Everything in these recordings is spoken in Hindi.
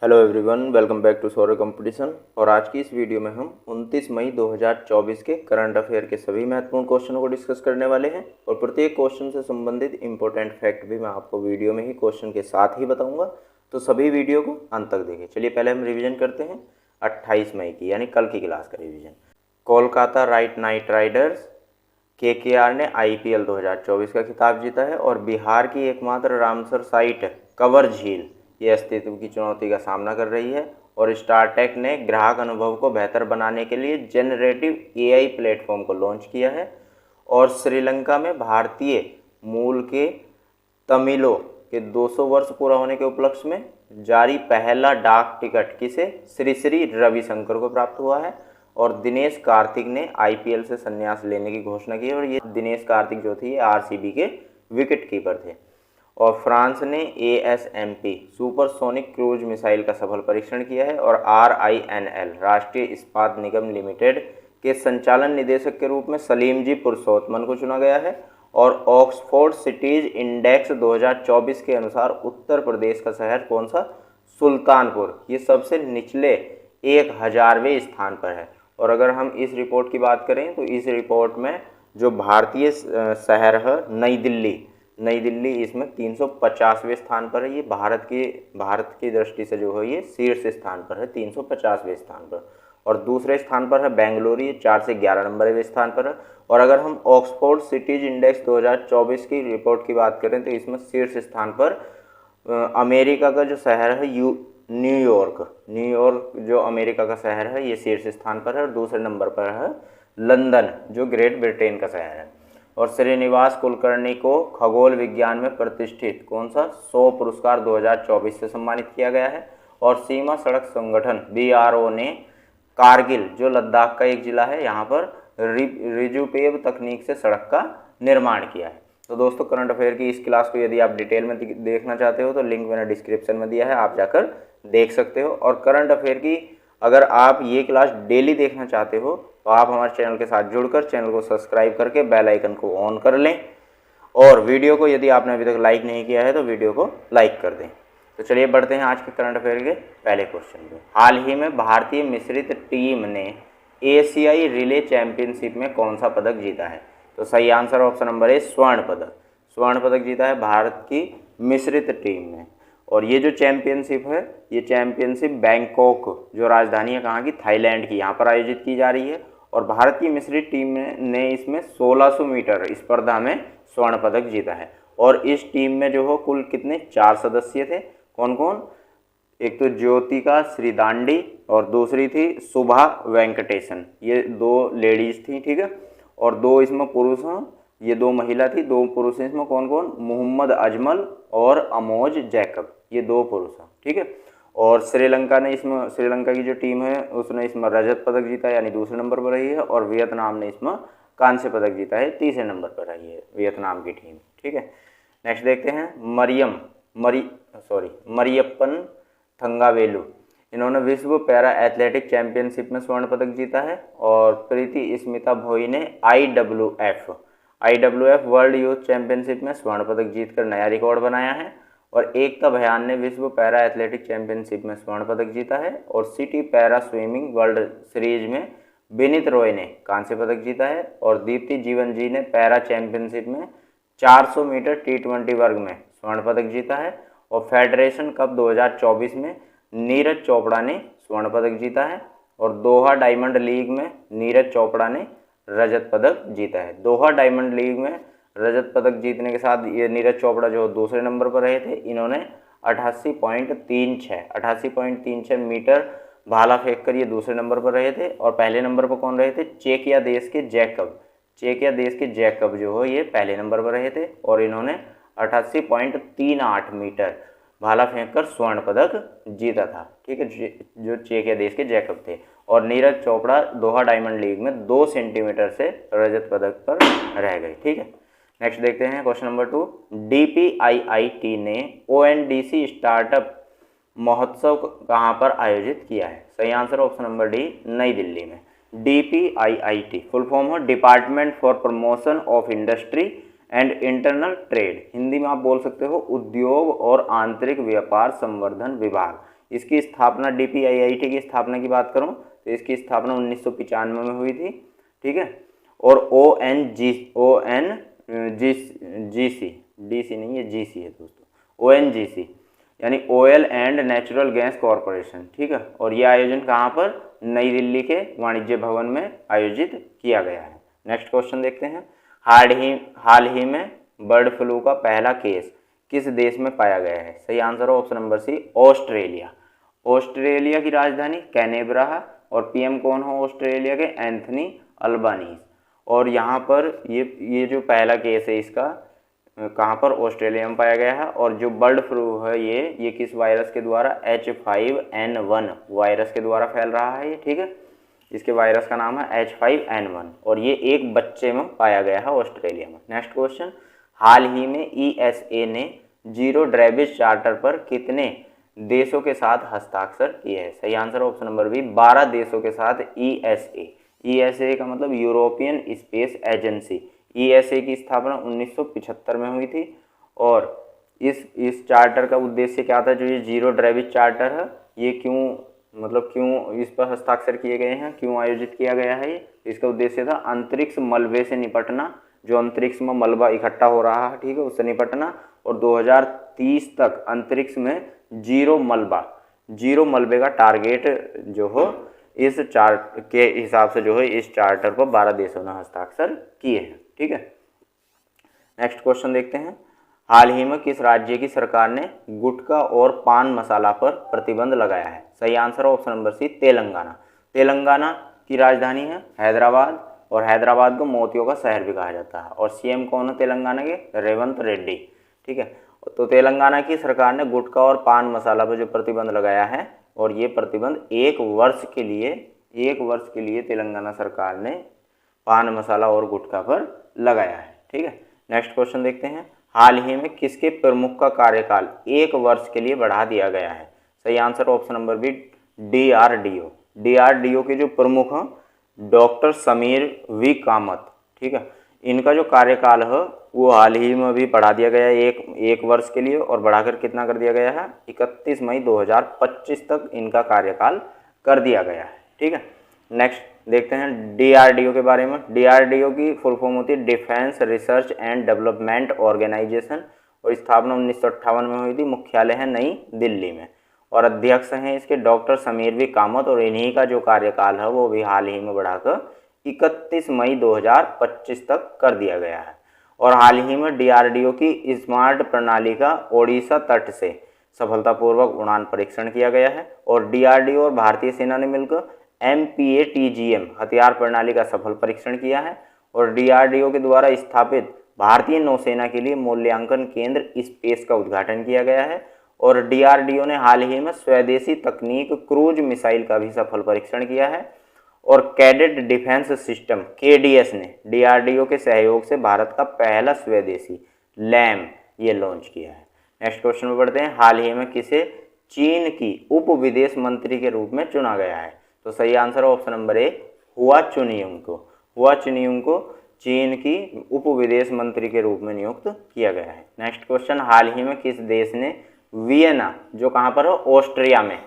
Hello everyone, welcome back to Shaurya competition. और आज की इस वीडियो में हम 29 मई 2024 के करंट अफेयर के सभी महत्वपूर्ण क्वेश्चनों को डिस्कस करने वाले हैं और प्रत्येक क्वेश्चन से संबंधित इंपॉर्टेंट फैक्ट भी मैं आपको वीडियो में ही क्वेश्चन के साथ ही बताऊंगा, तो सभी वीडियो को अंत तक देखें। चलिए पहले हम रिविजन करते हैं 28 मई की, यानी कल की क्लास का revision. Kolkata night Riders KKR ने IPL 2024 का खिताब जीता है और बिहार की एकमात्र रामसर साइट कवर झील ये अस्तित्व की चुनौती का सामना कर रही है। और स्टारटेक ने ग्राहक अनुभव को बेहतर बनाने के लिए जेनरेटिव AI प्लेटफॉर्म को लॉन्च किया है। और श्रीलंका में भारतीय मूल के तमिलों के 200 वर्ष पूरा होने के उपलक्ष्य में जारी पहला डाक टिकट किसे श्री श्री रविशंकर को प्राप्त हुआ है। और दिनेश कार्तिक ने IPL से संन्यास लेने की घोषणा की। और ये दिनेश कार्तिक जो थे ये RCB के विकेट कीपर थे। और फ्रांस ने ASMP सुपरसोनिक क्रूज मिसाइल का सफल परीक्षण किया है। और RINL राष्ट्रीय इस्पात निगम लिमिटेड के संचालन निदेशक के रूप में सलीम जी पुरुषोत्तमन को चुना गया है। और ऑक्सफोर्ड सिटीज इंडेक्स 2024 के अनुसार उत्तर प्रदेश का शहर कौन सा? सुल्तानपुर, ये सबसे निचले 1000वें स्थान पर है। और अगर हम इस रिपोर्ट की बात करें तो इस रिपोर्ट में जो भारतीय शहर है नई दिल्ली इसमें 350वें स्थान पर है। ये भारत की दृष्टि से जो है ये शीर्ष स्थान पर है, 350वें स्थान पर। और दूसरे स्थान पर है बेंगलुरु, ये 4 से 11 नंबरवें स्थान पर है। और अगर हम ऑक्सफोर्ड सिटीज इंडेक्स 2024 की रिपोर्ट की बात करें तो इसमें शीर्ष स्थान पर अमेरिका का जो शहर है न्यूयॉर्क जो अमेरिका का शहर है ये शीर्ष स्थान पर है। और दूसरे नंबर पर है लंदन जो ग्रेट ब्रिटेन का शहर है। और श्रीनिवास कुलकर्णी को खगोल विज्ञान में प्रतिष्ठित कौन सा 100 पुरस्कार 2024 से सम्मानित किया गया है। और सीमा सड़क संगठन BRO ने कारगिल जो लद्दाख का एक जिला है यहाँ पर रिजुपेव तकनीक से सड़क का निर्माण किया है। तो दोस्तों करंट अफेयर की इस क्लास को यदि आप डिटेल में देखना चाहते हो तो लिंक मैंने डिस्क्रिप्शन में दिया है, आप जाकर देख सकते हो। और करंट अफेयर की अगर आप ये क्लास डेली देखना चाहते हो तो आप हमारे चैनल के साथ जुड़कर चैनल को सब्सक्राइब करके बेल आइकन को ऑन कर लें। और वीडियो को यदि आपने अभी तक लाइक नहीं किया है तो वीडियो को लाइक कर दें। तो चलिए बढ़ते हैं आज के करंट अफेयर के पहले क्वेश्चन पे। हाल ही में भारतीय मिश्रित टीम ने एशियाई रिले चैंपियनशिप में कौन सा पदक जीता है? तो सही आंसर ऑप्शन नंबर ए स्वर्ण पदक जीता है भारत की मिश्रित टीम ने। और ये जो चैंपियनशिप है ये चैंपियनशिप बैंकॉक जो राजधानी है कहाँ की? थाईलैंड की, यहाँ पर आयोजित की जा रही है। और भारत की मिश्रित टीम ने इसमें 1600 मीटर स्पर्धा में स्वर्ण पदक जीता है। और इस टीम में जो हो कुल कितने 4 सदस्य थे, कौन कौन? एक तो ज्योतिका श्रीदांडी और दूसरी थी शुभा वेंकटेशन, ये 2 लेडीज थी, ठीक है। और 2 इसमें पुरुष हैं, ये 2 महिला थी, 2 पुरुष हैं इसमें, कौन कौन? मोहम्मद अजमल और अमोज जैकब, ये 2 पुरुष हैं, ठीक है। और श्रीलंका की जो टीम है उसने इसमें रजत पदक जीता है, यानी दूसरे नंबर पर रही है। और वियतनाम ने इसमें कांस्य पदक जीता है, तीसरे नंबर पर रही है वियतनाम की टीम, ठीक है। नेक्स्ट देखते हैं मरियप्पन थंगावेलु, इन्होंने विश्व पैरा एथलेटिक चैंपियनशिप में स्वर्ण पदक जीता है। और प्रीति स्मिता भोई ने IWF वर्ल्ड यूथ चैंपियनशिप में स्वर्ण पदक जीतकर नया रिकॉर्ड बनाया है। और एकता भयान ने विश्व पैरा एथलेटिक चैंपियनशिप में स्वर्ण पदक जीता है। और city para swimming world series में विनीत रॉय ने कांस्य पदक जीता है। और दीप्ति जीवन जी ने पैरा चैंपियनशिप में 400 मीटर T20 वर्ग में स्वर्ण पदक जीता है। और फेडरेशन कप 2024 में नीरज चोपड़ा ने स्वर्ण पदक जीता है। और दोहा डायमंड लीग में नीरज चोपड़ा ने रजत पदक जीता है। दोहा डायमंड लीग में रजत पदक जीतने के साथ ये नीरज चोपड़ा जो दूसरे नंबर पर रहे थे, इन्होंने 88.36 मीटर भाला फेंक कर ये दूसरे नंबर पर रहे थे। और पहले नंबर पर कौन रहे थे? चेकिया देश के जैकब जो हो ये पहले नंबर पर रहे थे। और इन्होंने 88.38 मीटर भाला फेंककर स्वर्ण पदक जीता था, ठीक है, जो चेकिया देश के जैकब थे। और नीरज चोपड़ा दोहा डायमंड लीग में 2 सेंटीमीटर से रजत पदक पर रह गए, ठीक है। नेक्स्ट देखते हैं क्वेश्चन नंबर 2। DPIIT ने ONDC स्टार्टअप महोत्सव कहाँ पर आयोजित किया है? सही आंसर ऑप्शन नंबर डी, नई दिल्ली में। DPIIT फुल फॉर्म हो department for promotion of industry and internal trade, Hindi में आप बोल सकते हो उद्योग और आंतरिक व्यापार संवर्धन विभाग। इसकी स्थापना DPIIT की स्थापना की बात करूँ तो इसकी स्थापना 1995 में हुई थी, ठीक है। और ONGC DC नहीं है, GC है दोस्तों, ONGC यानी oil and natural gas corporation, ठीक है। और ये आयोजन कहाँ पर, नई दिल्ली के वाणिज्य भवन में आयोजित किया गया है। नेक्स्ट क्वेश्चन देखते हैं। हाल ही में बर्ड फ्लू का पहला केस किस देश में पाया गया है? सही आंसर है option number C, Australia. Australia की राजधानी कैनबरा है और PM कौन हो ऑस्ट्रेलिया के, एंथनी अल्बानीज। और यहाँ पर ये जो पहला केस है इसका कहाँ पर, ऑस्ट्रेलिया में पाया गया है। और जो बर्ड फ्लू है ये किस वायरस के द्वारा, H5N1 वायरस के द्वारा फैल रहा है ये, ठीक है। इसके वायरस का नाम है H5N1 और ये एक बच्चे में पाया गया है ऑस्ट्रेलिया में। नेक्स्ट क्वेश्चन, हाल ही में ESA ने जीरो ड्रेबिज चार्टर पर कितने देशों के साथ हस्ताक्षर किए हैं? सही आंसर ऑप्शन नंबर बी, 12 देशों के साथ ESA का मतलब यूरोपियन स्पेस एजेंसी। ESA की स्थापना 1975 में हुई थी और इस चार्टर का उद्देश्य क्या था? जो ये जीरो ड्रेबिज चार्टर है ये क्यों इस पर हस्ताक्षर किए गए हैं, क्यों आयोजित किया गया है ये? इसका उद्देश्य था अंतरिक्ष मलबे से निपटना, जो अंतरिक्ष में मलबा इकट्ठा हो रहा है, ठीक है, उससे निपटना। और 2030 तक अंतरिक्ष में जीरो मलबे का टारगेट जो हो, इस चार्ट के हिसाब से जो है इस चार्टर पर 12 देशों ने हस्ताक्षर किए हैं, ठीक है। नेक्स्ट क्वेश्चन देखते हैं। हाल ही में किस राज्य की सरकार ने गुटखा और पान मसाला पर प्रतिबंध लगाया है? सही आंसर है option number C, Telangana. Telangana की राजधानी है हैदराबाद और हैदराबाद को मोतियों का शहर भी कहा जाता है। और CM कौन है तेलंगाना के? रेवंत रेड्डी, ठीक है। तो तेलंगाना की सरकार ने गुटखा और पान मसाला पर जो प्रतिबंध लगाया है और ये प्रतिबंध एक वर्ष के लिए तेलंगाना सरकार ने पान मसाला और गुटखा पर लगाया है, ठीक है। नेक्स्ट क्वेश्चन देखते हैं। हाल ही में किसके प्रमुख का कार्यकाल 1 वर्ष के लिए बढ़ा दिया गया है? सही answer option number B, DRDO के जो प्रमुख हैं डॉक्टर समीर V कामत, ठीक है। इनका जो कार्यकाल है वो हाल ही में भी बढ़ा दिया गया है एक वर्ष के लिए, और बढ़ाकर कितना कर दिया गया है? 31 मई 2025 तक इनका कार्यकाल कर दिया गया है, ठीक है। नेक्स्ट देखते हैं DRDO के बारे में। DRDO की फुल फॉर्म होती है defence research and development organisation और स्थापना 1958 में हुई थी। मुख्यालय है नई दिल्ली में और अध्यक्ष हैं इसके डॉक्टर समीर V कामत। और इन्हीं का जो कार्यकाल है वो भी हाल ही में बढ़ाकर 31 मई 2025 तक कर दिया गया है। और हाल ही में DRDO की स्मार्ट प्रणाली का ओडिशा तट से सफलतापूर्वक उड़ान परीक्षण किया गया है। और DRDO और भारतीय सेना ने मिलकर MPATGM हथियार प्रणाली का सफल परीक्षण किया है। और DRDO के द्वारा स्थापित भारतीय नौसेना के लिए मूल्यांकन केंद्र स्पेस का उद्घाटन किया गया है। और DRDO ने हाल ही में स्वदेशी तकनीक क्रूज मिसाइल का भी सफल परीक्षण किया है। और कैडेट डिफेंस सिस्टम KDS ने DRDO के सहयोग से भारत का पहला स्वदेशी LAM ये लॉन्च किया है। नेक्स्ट क्वेश्चन में बढ़ते हैं। हाल ही में किसे चीन की उप विदेश मंत्री के रूप में चुना गया है? तो सही आंसर है ऑप्शन नंबर ए, हुआ चुनियुंग को चीन की उप विदेश मंत्री के रूप में नियुक्त किया गया है। नेक्स्ट क्वेश्चन, हाल ही में किस देश ने वियना, जो कहाँ पर है? ऑस्ट्रिया में,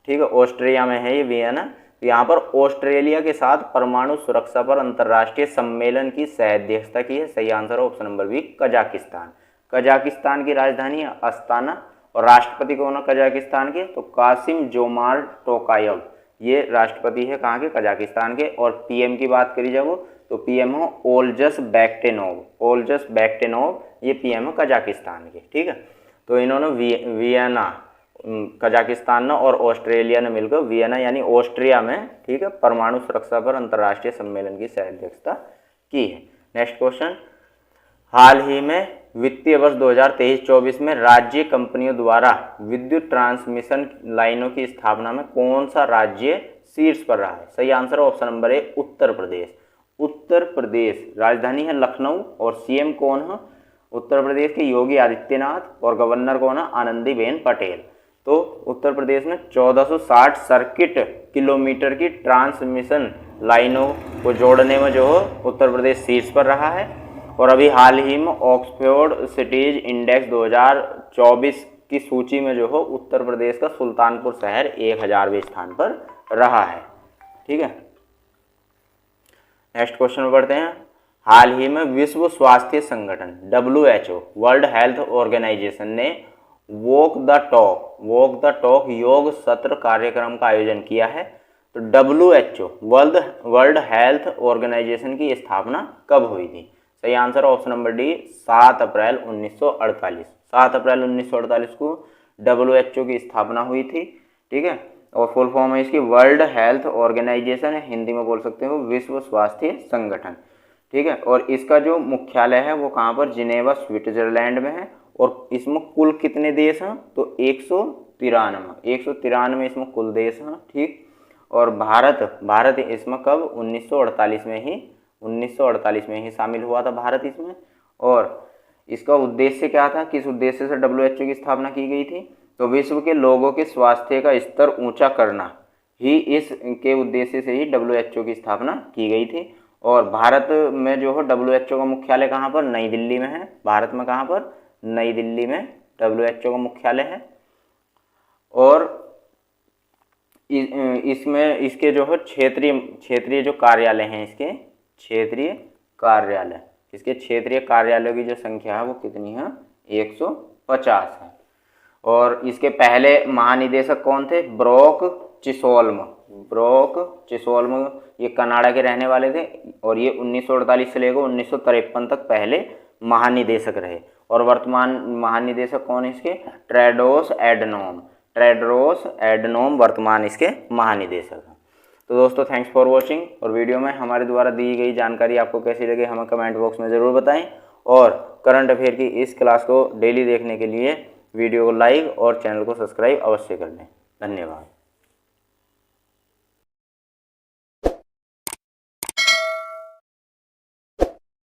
ठीक है, ऑस्ट्रिया में है ये वियना। यहाँ पर ऑस्ट्रेलिया के साथ परमाणु सुरक्षा पर अंतर्राष्ट्रीय सम्मेलन की सह-अध्यक्षता की है। सही आंसर है option number B, Kazakhstan. Kazakhstan की राजधानी है अस्ताना और राष्ट्रपति कौन है कजाकिस्तान के? तो कासिम जोमार्ट टोकायव ये राष्ट्रपति है कहाँ के? कजाकिस्तान के। और PM की बात करी जाए तो PM हो ओल्जस बैक्टेनोव ये PM है कजाकिस्तान के, ठीक है। तो इन्होंने वियना कजाकिस्तान ने और ऑस्ट्रेलिया ने मिलकर वियना यानी ऑस्ट्रिया में, ठीक है, परमाणु सुरक्षा पर अंतर्राष्ट्रीय सम्मेलन की सह-अध्यक्षता की है। नेक्स्ट क्वेश्चन, हाल ही में वित्तीय वर्ष 2023-24 में राज्य कंपनियों द्वारा विद्युत ट्रांसमिशन लाइनों की स्थापना में कौन सा राज्य शीर्ष पर रहा है? सही आंसर है option number A, Uttar Pradesh. राजधानी है लखनऊ और CM कौन है? उत्तर प्रदेश के योगी आदित्यनाथ और गवर्नर कौन है? आनंदीबेन पटेल। तो उत्तर प्रदेश में 1460 सर्किट किलोमीटर की ट्रांसमिशन लाइनों को जोड़ने में जो उत्तर प्रदेश शीर्ष पर रहा है। और अभी हाल ही में ऑक्सफोर्ड सिटीज इंडेक्स 2024 की सूची में जो हो उत्तर प्रदेश का सुल्तानपुर शहर 1000वें स्थान पर रहा है। ठीक है, नेक्स्ट क्वेश्चन में बढ़ते हैं। हाल ही में विश्व स्वास्थ्य संगठन WHO वर्ल्ड हेल्थ ऑर्गेनाइजेशन ने वॉक द टॉक योग सत्र कार्यक्रम का आयोजन किया है। तो WHO वर्ल्ड हेल्थ ऑर्गेनाइजेशन की स्थापना कब हुई थी? सही आंसर ऑप्शन नंबर डी 7 अप्रैल 1948। 7 अप्रैल 1948 को WHO की स्थापना हुई थी। ठीक है, और फुल फॉर्म है इसकी वर्ल्ड हेल्थ ऑर्गेनाइजेशन, हिंदी में बोल सकते हो विश्व स्वास्थ्य संगठन। ठीक है, और इसका जो मुख्यालय है वो कहाँ पर? जिनेवा स्विट्जरलैंड में है। और इसमें कुल कितने देश हैं? तो 193 इसमें कुल देश हैं। ठीक, और भारत इसमें कब? 1948 में ही शामिल हुआ था भारत इसमें। और इसका उद्देश्य क्या था? किस उद्देश्य से WHO की स्थापना की गई थी? तो विश्व के लोगों के स्वास्थ्य का स्तर ऊंचा करना ही इसके उद्देश्य से ही WHO की स्थापना की गई थी। और भारत में जो है WHO का मुख्यालय कहाँ पर? नई दिल्ली में है। भारत में कहाँ पर? नई दिल्ली में WHO का मुख्यालय है। और इसमें इसके जो है क्षेत्रीय जो कार्यालय हैं, इसके क्षेत्रीय कार्यालयों की जो संख्या है वो कितनी है? 150 है। और इसके पहले महानिदेशक कौन थे? ब्रॉक चिसोल्म, ये कनाडा के रहने वाले थे। और ये 1948 से लेकर 1953 तक पहले महानिदेशक रहे। और वर्तमान महानिदेशक कौन है इसके? टेड्रोस एडनोम वर्तमान इसके महानिदेशक हैं। तो दोस्तों थैंक्स फॉर वॉचिंग। और वीडियो में हमारे द्वारा दी गई जानकारी आपको कैसी लगी हमें कमेंट बॉक्स में ज़रूर बताएं। और करंट अफेयर की इस क्लास को डेली देखने के लिए वीडियो को लाइक और चैनल को सब्सक्राइब अवश्य कर लें। धन्यवाद।